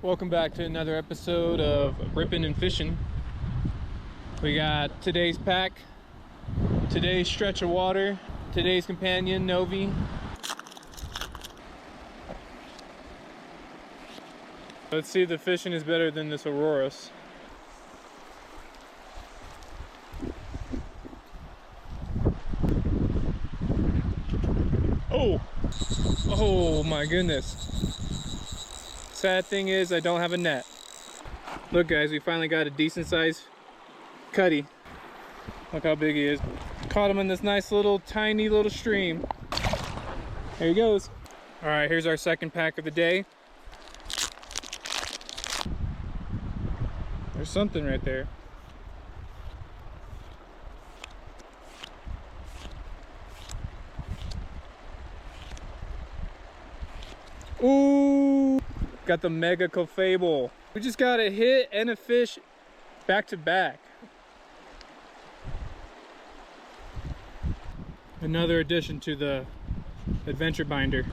Welcome back to another episode of Ripping and Fishing. We got today's pack, today's stretch of water, today's companion, Novi. Let's see if the fishing is better than this Auroras. Oh my goodness. Sad thing is I don't have a net. Look guys, we finally got a decent sized cutty. Look how big he is. Caught him in this nice little tiny little stream. There he goes. All right, here's our second pack of the day. There's something right there. Ooh, got the mega Cofable. We just got a hit and a fish back to back. Another addition to the adventure binder.